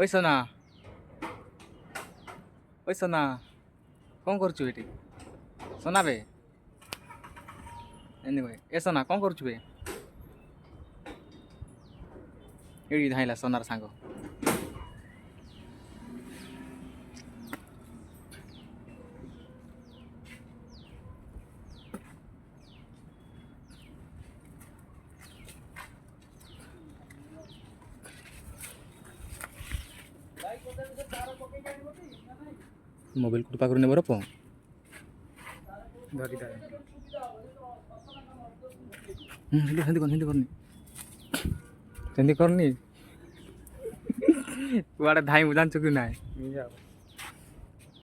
ওই সোনা ওই সোনা କଣ କରୁଛୁ ଏଠି সোନା ବେ ଏନି ଏ সোନା କଣ କରୁଛୁ ବେ ଏଇଠି ଧାଇଁଲା সোନାର ସାଙ୍ଗ ମୋବାଇଲ କୋଉଠି ପାଖରୁ ନେବ ରପ ସେମିତି କରନି ସେମିତି କରନି କୁଆଡ଼େ ଧାଇଁବୁ ଜାଣିଛୁ କି ନାହିଁ